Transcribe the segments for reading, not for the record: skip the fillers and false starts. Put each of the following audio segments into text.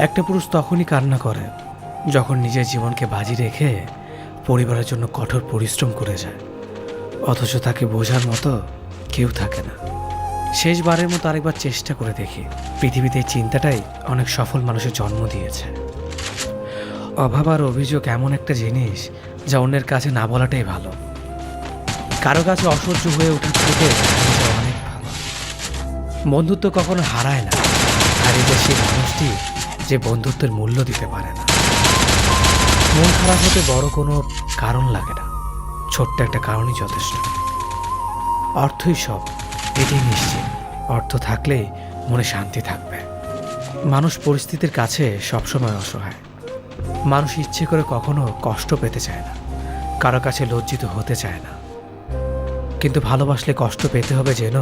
একটা পুরুষ তখনই কান্না করে যখন নিজের জীবনকে বাজি রেখে পরিবারের জন্য কঠোর পরিশ্রম করে যায়, অথচ তাকে বোঝার মতো কেউ থাকে না। শেষবারের মতো আরেকবার চেষ্টা করে দেখি। পৃথিবীতে এই চিন্তাটাই অনেক সফল মানুষের জন্ম দিয়েছে। অভাব আর অভিযোগ এমন একটা জিনিস যা অন্যের কাছে না বলাটাই ভালো। কারো কাছে অসহ্য হয়ে ওঠার থেকে হারিয়ে যাওয়া অনেক ভালো। বন্ধুত্ব কখনো হারায় না, হারিয়ে যায় সেই মানুষটি যে বন্ধুত্বের মূল্য দিতে পারে না। মন খারাপ হতে বড় কোনো কারণ লাগে না, ছোট্ট একটা কারণই যথেষ্ট। অর্থই সব, এটাই নিশ্চিত। অর্থ থাকলেই মনে শান্তি থাকবে। মানুষ পরিস্থিতির কাছে সবসময় অসহায়। মানুষ ইচ্ছে করে কখনো কষ্ট পেতে চায় না, কারো কাছে লজ্জিত হতে চায় না। কিন্তু ভালোবাসলে কষ্ট পেতে হবে যেন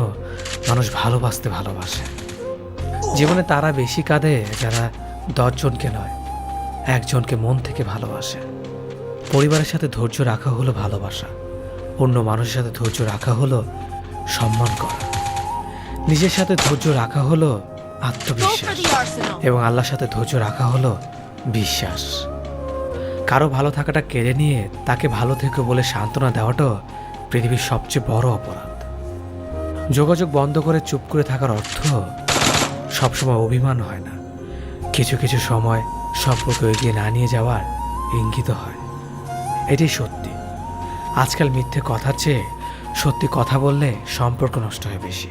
মানুষ ভালোবাসতে ভালোবাসে। জীবনে তারা বেশি কাঁদে যারা 10 জনকে নয়, একজনকে মন থেকে ভালোবাসে। পরিবারের সাথে ধৈর্য রাখা হলো ভালোবাসা, অন্য মানুষের সাথে ধৈর্য রাখা হলো সম্মান করা, নিজের সাথে ধৈর্য রাখা হলো আত্মবিশ্বাস, এবং আল্লাহর সাথে ধৈর্য রাখা হলো বিশ্বাস। কারো ভালো থাকাটা কেড়ে নিয়ে তাকে ভালো থেকো বলে সান্ত্বনা দেওয়াটাও পৃথিবীর সবচেয়ে বড় অপরাধ। যোগাযোগ বন্ধ করে চুপ করে থাকার অর্থ সবসময় অভিমান হয় না, কিছু কিছু সময় সম্পর্ক এগিয়ে না নিয়ে যাওয়ার ইঙ্গিত হয়। এটাই সত্যি। আজকাল মিথ্যে কথার চেয়ে সত্যি কথা বললে সম্পর্ক নষ্ট হয় বেশি।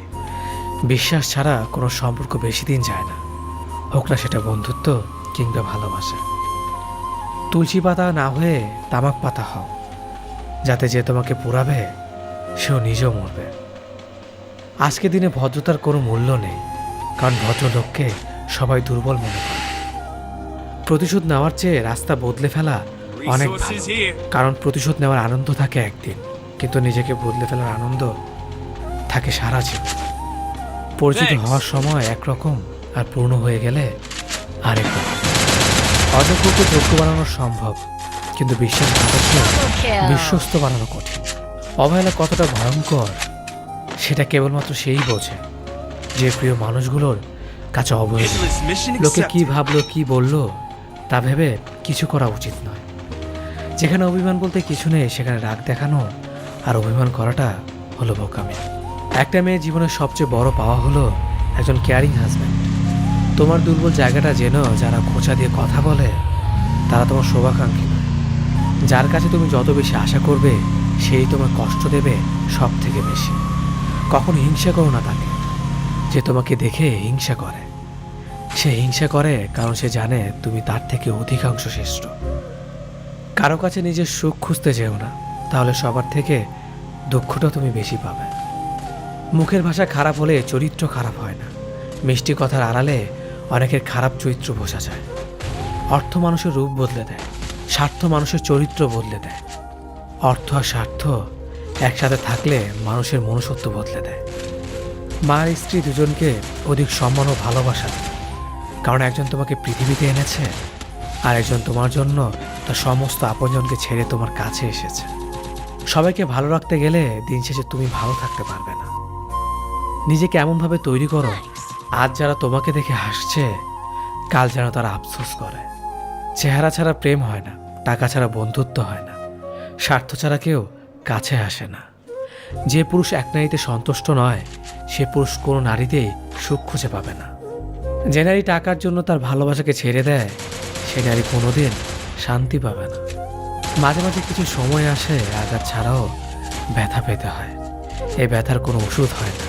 বিশ্বাস ছাড়া কোনো সম্পর্ক বেশি দিন যায় না, হোক না সেটা বন্ধুত্ব কিংবা ভালোবাসা। তুলসী পাতা না হয়ে তামাক পাতা হও, যাতে যে তোমাকে পোড়াবে সেও নিজেও মরবে। আজকে দিনে ভদ্রতার কোনো মূল্য নেই, কারণ ভদ্রলোককে সবাই দুর্বল মনে করে। প্রতিশোধ নেওয়ার চেয়ে রাস্তা বদলে ফেলা অনেক ভালো, কারণ প্রতিশোধ নেওয়ার আনন্দ থাকে একদিন, কিন্তু নিজেকে বদলে ফেলার আনন্দ থাকে সারা জীবন। পরিচিত হওয়ার সময় একরকম, আর পূর্ণ হয়ে গেলে আরেক রকম। অযোগ্যকে যোগ্য বানানো সম্ভব, কিন্তু বিশ্বাসঘাতককে বিশ্বস্ত বানানো কঠিন। অবহেলা কতটা ভয়ঙ্কর সেটা কেবলমাত্র সেই বোঝে যে প্রিয় মানুষগুলোর কাছে অবহেলা। লোকে কি ভাবলো কি বললো তা ভেবে কিছু করা উচিত নয়। যেখানে অভিমান বলতে কিছু নেই সেখানে রাগ দেখানো আর অভিমান করাটা হলো বোকামি। একটা মেয়ের জীবনের সবচেয়ে বড় পাওয়া হলো একজন কেয়ারিং হাজব্যান্ড। তোমার দুর্বল জায়গাটা যেন যারা খোঁচা দিয়ে কথা বলে তারা তোমার শুভাকাঙ্ক্ষী নয়। যার কাছে তুমি যত বেশি আশা করবে সেই তোমার কষ্ট দেবে সব থেকে বেশি। কখনো হিংসা করো না তাকে, যে তোমাকে দেখে হিংসা করে। সে হিংসা করে কারণ সে জানে তুমি তার থেকে অধিকাংশ শ্রেষ্ঠ। কারো কাছে নিজের সুখ খুঁজতে যেও না, তাহলে সবার থেকে দুঃখটা তুমি বেশি পাবে। মুখের ভাষা খারাপ হলে চরিত্র খারাপ হয় না। মিষ্টি কথার আড়ালে অনেকের খারাপ চরিত্র বোঝা যায়। অর্থ মানুষের রূপ বদলে দেয়, স্বার্থ মানুষের চরিত্র বদলে দেয়। অর্থ আর স্বার্থ একসাথে থাকলে মানুষের মনুষ্যত্ব বদলে দেয়। মা আর স্ত্রী দুজনকে অধিক সম্মান ও ভালোবাসা দেয়, কারণ একজন তোমাকে পৃথিবীতে এনেছে আর একজন তোমার জন্য তার সমস্ত আপনজনকে ছেড়ে তোমার কাছে এসেছে। সবাইকে ভালো রাখতে গেলে দিন শেষে তুমি ভালো থাকতে পারবে না। নিজেকে এমনভাবে তৈরি করো আজ যারা তোমাকে দেখে হাসছে কাল যেন তারা আফসোস করে। চেহারা ছাড়া প্রেম হয় না, টাকা ছাড়া বন্ধুত্ব হয় না, স্বার্থ ছাড়া কেউ কাছে আসে না। যে পুরুষ এক নারীতে সন্তুষ্ট নয় সে পুরুষ কোনো নারীতেই সুখ খুঁজে পাবে না। যে নারী টাকার জন্য তার ভালোবাসাকে ছেড়ে দেয় সে নারী কোনোদিন শান্তি পাবে না। মাঝে মাঝে কিছু সময় আসে আঘাত ছাড়াও ব্যথা পেতে হয়। এই ব্যথার কোনো ওষুধ হয় না,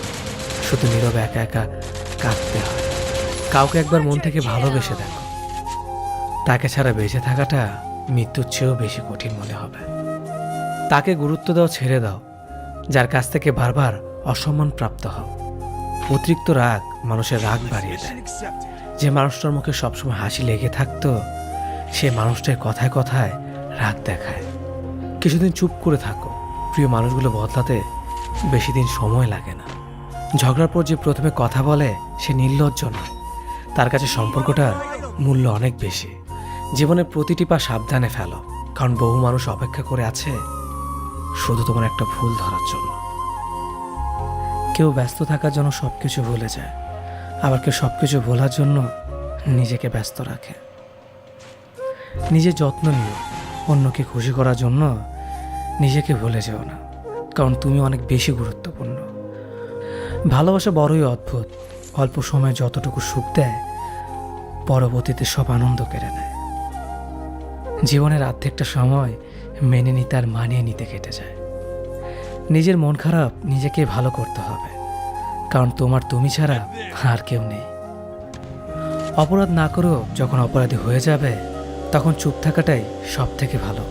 শুধু নীরবে একা একা কাঁদতে হয়। কাউকে একবার মন থেকে ভালোবেসে দেখো, তাকে ছাড়া বেঁচে থাকাটা মৃত্যুর চেয়েও বেশি কঠিন মনে হবে। তাকে গুরুত্ব দাও, ছেড়ে দাও যার কাছ থেকে বারবার অসম্মান প্রাপ্ত হও। অতিরিক্ত রাগ মানুষের রাগ বাড়িয়ে দেয়। যে মানুষটার মুখে সবসময় হাসি লেগে থাকতো সে মানুষটার কথায় কথায় রাগ দেখায়। কিছুদিন চুপ করে থাকো, প্রিয় মানুষগুলো বদলাতে বেশি দিন সময় লাগে না। ঝগড়ার পর যে প্রথমে কথা বলে সে নির্লজ্জ নয়, তার কাছে সম্পর্কটার মূল্য অনেক বেশি। জীবনের প্রতিটি পা সাবধানে ফেলো, কারণ বহু মানুষ অপেক্ষা করে আছে শুধু তোমার একটা ভুল ধরার জন্য। কেউ ব্যস্ত থাকার জন্য সবকিছু ভুলে যায়, আবার কেউ সবকিছু ভোলার জন্য নিজেকে ব্যস্ত রাখে। নিজের যত্ন নিও, অন্যকে খুশি করার জন্য নিজেকে ভুলে যেও না, কারণ তুমি অনেক বেশি গুরুত্বপূর্ণ। ভালোবাসা বড়ই অদ্ভুত, অল্প সময়ে যতটুকু সুখ দেয় পরবর্তীতে সব আনন্দ কেড়ে নেয়। জীবনের অর্ধেকটা সময় মেনে নিতে আর মানিয়ে নিতে কেটে যায়। নিজের মন খারাপ নিজেকে ভালো করতে হবে, কারণ তোমার তুমি ছাড়া আর কেউ নেই। অপরাধ না করেও যখন অপরাধী হয়ে যাবে তখন চুপ থাকাটাই সব থেকে ভালো,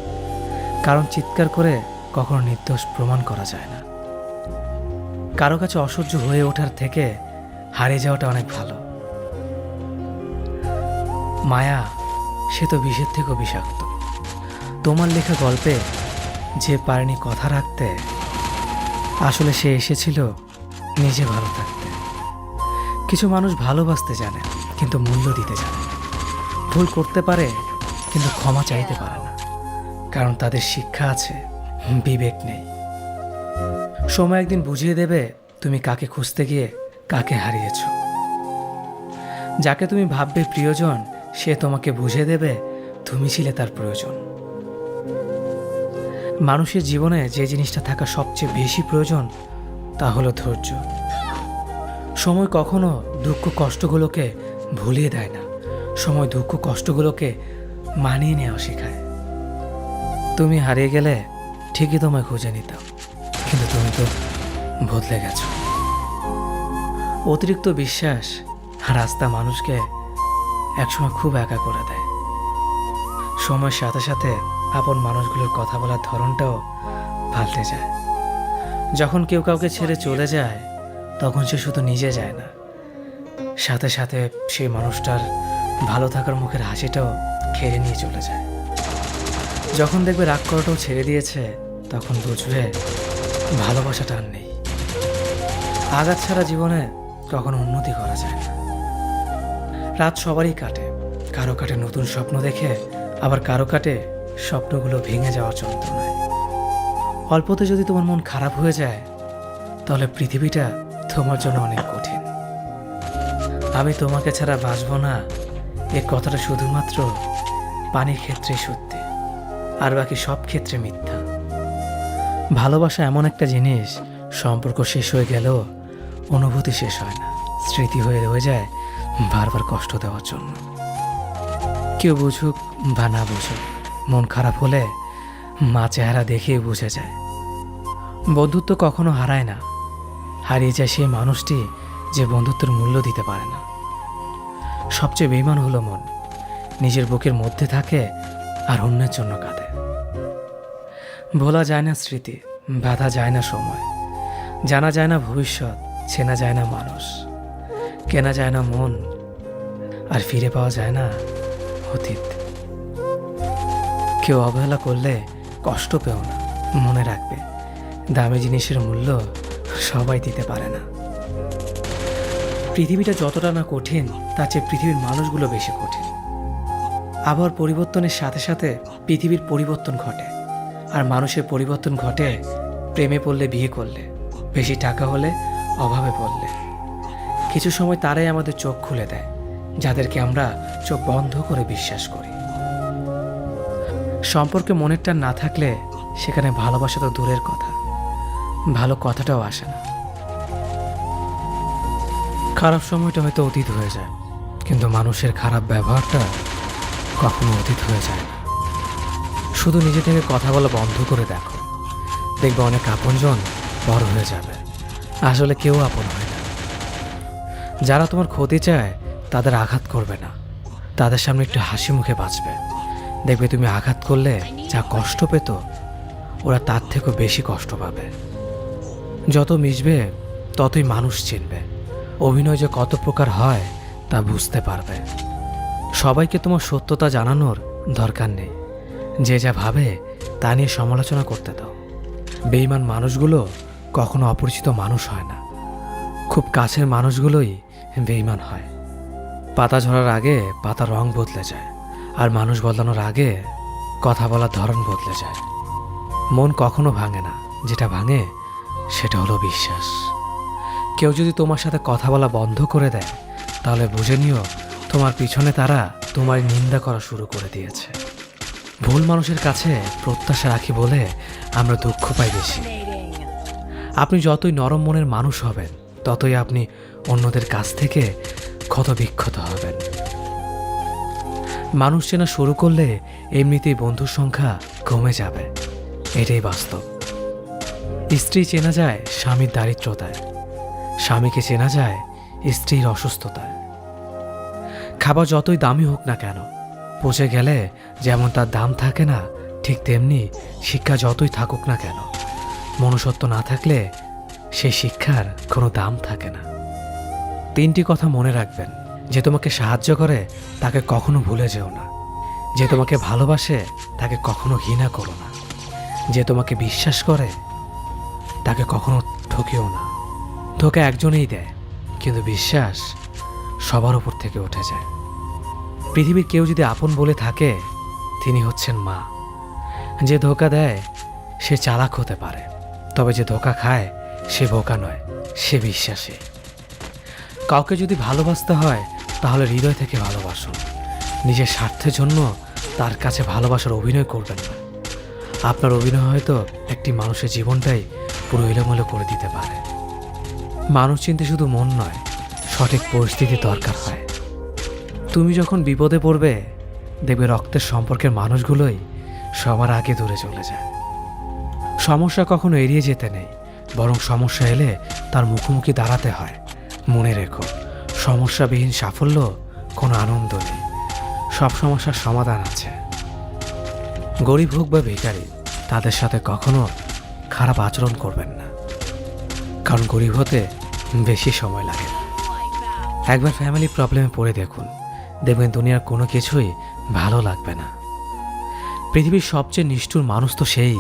কারণ চিৎকার করে কখনো নির্দোষ প্রমাণ করা যায় না। কারো কাছে অসহ্য হয়ে ওঠার থেকে হারিয়ে যাওয়াটা অনেক ভালো। মায়া সে তো বিষের থেকেও বিষাক্ত। তোমার লেখা গল্পে যে পারেনি কথা রাখতে, আসলে সে এসেছিল নিজে ভালো থাকতে। কিছু মানুষ ভালোবাসতে জানে কিন্তু মূল্য দিতে জানে না। ভুল করতে পারে কিন্তু ক্ষমা চাইতে পারে না, কারণ তাদের শিক্ষা আছে, বিবেক নেই। সময় একদিন বুঝিয়ে দেবে তুমি কাকে খুঁজতে গিয়ে কাকে হারিয়েছ। যাকে তুমি ভাববে প্রিয়জন, সে তোমাকে বুঝিয়ে দেবে তুমি ছিলে তার প্রয়োজন। মানুষের জীবনে যে জিনিসটা থাকা সবচেয়ে বেশি প্রয়োজন তা হলো ধৈর্য। সময় কখনো দুঃখ কষ্টগুলোকে ভুলিয়ে দেয় না, সময় দুঃখ কষ্টগুলোকে মানিয়ে নেওয়া শেখায়। তুমি হারিয়ে গেলে ঠিকই তোমায় খুঁজে নিতাম, কিন্তু তুমি তো বদলে গেছো। অতিরিক্ত বিশ্বাস আর আস্থা মানুষকে একসময় খুব একা করে দেয়। সময়ের সাথে সাথে আপন মানুষগুলোর কথা বলার ধরনটাও পাল্টে যায়। যখন কেউ কাউকে ছেড়ে চলে যায় তখন সে শুধু নিজে যায় না, সাথে সাথে সেই মানুষটার ভালো থাকার মুখের হাসিটাও খেয়ে নিয়ে চলে যায়। যখন দেখবে রাগ করাটাও ছেড়ে দিয়েছে তখন বুঝবে ভালোবাসাটা আর নেই। আঘাত ছাড়া জীবনে কখনো উন্নতি করা যায় না। রাত সবারই কাটে, কারো কাটে নতুন স্বপ্ন দেখে, আবার কারো কাটে স্বপ্নগুলো ভেঙে যাওয়ার যন্ত্রণায়। অল্পতে যদি তোমার মন খারাপ হয়ে যায় তাহলে পৃথিবীটা তোমার জন্য অনেক কঠিন। আমি তোমাকে ছাড়া বাঁচবো না, এ কথাটা শুধুমাত্র পানির ক্ষেত্রে সত্যি, আর বাকি সব ক্ষেত্রে মিথ্যা। ভালোবাসা এমন একটা জিনিস, সম্পর্ক শেষ হয়ে গেলেও অনুভূতি শেষ হয় না, স্মৃতি হয়ে রয়ে যায় বারবার কষ্ট দেওয়ার জন্য। কেউ বুঝুক বা না বুঝুক, মন খারাপ হলে মা চেহারা দেখেই বুঝে যায়। বন্ধুত্ব কখনো হারায় না, হারিয়ে যায় সেই মানুষটি যে বন্ধুত্বের মূল্য দিতে পারে না। সবচেয়ে বেঈমান হলো মন, নিজের বুকের মধ্যে থাকে আর অন্যের জন্য কাঁদে। ভোলা যায় না স্মৃতি, বাধা যায় না সময়, জানা যায় না ভবিষ্যৎ, চেনা যায় না মানুষ, কেনা যায় না মন, আর ফিরে পাওয়া যায় না অতীত। কেউ অবহেলা করলে কষ্ট পেও না, মনে রাখবে দামি জিনিসের মূল্য সবাই দিতে পারে না। পৃথিবীটা যতটা না কঠিন তার চেয়ে পৃথিবীর মানুষগুলো বেশি কঠিন। আবহাওয়ার পরিবর্তনের সাথে সাথে পৃথিবীর পরিবর্তন ঘটে, আর মানুষের পরিবর্তন ঘটে প্রেমে পড়লে, বিয়ে করলে, বেশি টাকা হলে, অভাবে পড়লে। কিছু সময় তারাই আমাদের চোখ খুলে দেয়, যাদেরকে আমরা চোখ বন্ধ করে বিশ্বাস করি। সম্পর্কে মনের টান না থাকলে সেখানে ভালোবাসা তো দূরের কথা, ভালো কথাটাও আসে না। খারাপ সময়টা হয়তো অতীত হয়ে যায়, কিন্তু মানুষের খারাপ ব্যবহারটা কখনো অতীত হয়ে যায় না। শুধু নিজে থেকে কথা বলা বন্ধ করে দেখো, দেখবে অনেক আপনজন বড় হয়ে যাবে। আসলে কেউ আপন হয় না। যারা তোমার ক্ষতি চায় তাদের আঘাত করবে না, তাদের সামনে একটু হাসি মুখে বাঁচবে। দেখবে তুমি আঘাত করলে যা কষ্ট পেত ওরা তার থেকেও বেশি কষ্ট পাবে। যত মিশবে ততই মানুষ চিনবে, অভিনয় যে কত প্রকার হয় তা বুঝতে পারবে। সবাইকে তোমার সত্যতা জানানোর দরকার নেই, যে যা ভাবে তা নিয়ে সমালোচনা করতে দাও। বেঈমান মানুষগুলো কখনো অপরিচিত মানুষ হয় না, খুব কাছের মানুষগুলোই বেঈমান হয়। পাতা ঝরার আগে পাতার রং বদলে যায়, আর মানুষ বদলানোর আগে কথা বলার ধরন বদলে যায়। মন কখনো ভাঙে না, যেটা ভাঙে সেটা হলো বিশ্বাস। কেউ যদি তোমার সাথে কথা বলা বন্ধ করে দেয় তাহলে বুঝে নিও তোমার পিছনে তারা তোমার নিন্দা করা শুরু করে দিয়েছে। ভুল মানুষের কাছে প্রত্যাশা রাখি বলে আমরা দুঃখ পাই বেশি। আপনি যতই নরম মনের মানুষ হবেন, ততই আপনি অন্যদের কাছ থেকে ক্ষতবিক্ষত হবেন। মানুষ চেনা শুরু করলে এমনিতেই বন্ধুর সংখ্যা কমে যাবে, এটাই বাস্তব। স্ত্রী চেনা যায় স্বামীর দারিদ্রতায়, স্বামীকে চেনা যায় স্ত্রীর অসুস্থতায়। খাবার যতই দামি হোক না কেন, পচে গেলে যেমন তার দাম থাকে না, ঠিক তেমনি শিক্ষা যতই থাকুক না কেন, মনুষ্যত্ব না থাকলে সেই শিক্ষার কোনো দাম থাকে না। 3টি কথা মনে রাখবেন। যে তোমাকে সাহায্য করে তাকে কখনো ভুলে যেও না। যে তোমাকে ভালোবাসে তাকে কখনো ঘৃণা করো না। যে তোমাকে বিশ্বাস করে তাকে কখনো ঠকিও না। ধোঁকা একজনেই দেয়, কিন্তু বিশ্বাস সবার উপর থেকে উঠে যায়। পৃথিবীর কেউ যদি আপন বলে থাকে, তিনি হচ্ছেন মা। যে ধোঁকা দেয় সে চালাক হতে পারে, তবে যে ধোঁকা খায় সে বোকা নয়, সে বিশ্বাসী। কাউকে যদি ভালোবাসতে হয় তাহলে হৃদয় থেকে ভালোবাসুন। নিজের স্বার্থের জন্য তার কাছে ভালোবাসার অভিনয় করবেন না। আপনার অভিনয় হয়তো একটি মানুষের জীবনটাই পুরো এলোমেলো করে দিতে পারে। মানুষ চিনতে শুধু মন নয়, সঠিক পরিস্থিতি দরকার হয়। তুমি যখন বিপদে পড়বে, দেখবে রক্তের সম্পর্কের মানুষগুলোই সবার আগে দূরে চলে যায়। সমস্যা কখনো এড়িয়ে যেতে নেই, বরং সমস্যা এলে তার মুখোমুখি দাঁড়াতে হয়। মনে রেখো, সমস্যাবিহীন সাফল্য কোনো আনন্দ নেই। সব সমস্যার সমাধান আছে। গরিব হোক বা ভিখারি, তাদের সাথে কখনো খারাপ আচরণ করবেন না, কারণ গরিব হতে বেশি সময় লাগে না। একবার ফ্যামিলি প্রবলেমে পড়ে দেখুন, দেখবেন দুনিয়ার কোনো কিছুই ভালো লাগবে না। পৃথিবীর সবচেয়ে নিষ্ঠুর মানুষ তো সেই,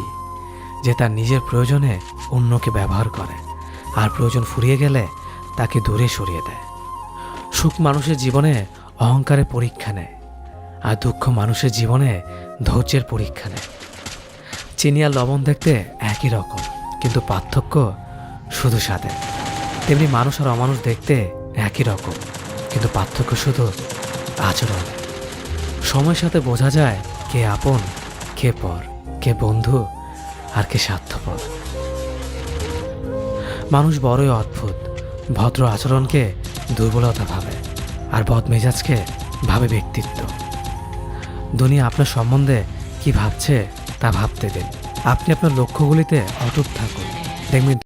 যে তার নিজের প্রয়োজনে অন্যকে ব্যবহার করে, আর প্রয়োজন ফুরিয়ে গেলে তাকে দূরে সরিয়ে দেয়। সুখ মানুষের জীবনে অহংকারের পরীক্ষা নেয়, আর দুঃখ মানুষের জীবনে ধৈর্যের পরীক্ষা নেয়। চিনি আর লবণ দেখতে একই রকম, কিন্তু পার্থক্য শুধু স্বাদে। তেমনি মানুষ আর অমানুষ দেখতে একই রকম, কিন্তু পার্থক্য শুধু আচরণ। সময়ের সাথে বোঝা যায় কে আপন, কে পর, কে বন্ধু আর কে স্বার্থপর। মানুষ বড়ই অদ্ভুত। ভদ্র আচরণকে দুর্বলতা ভাবে, আর বদমেজাজকে ভাবে ব্যক্তিত্ব। দুনিয়া আপনার সম্বন্ধে কি ভাবছে তা ভাবতে দিন। আপনি আপনার লক্ষ্যগুলিতে অটুট থাকুন, দেখবেন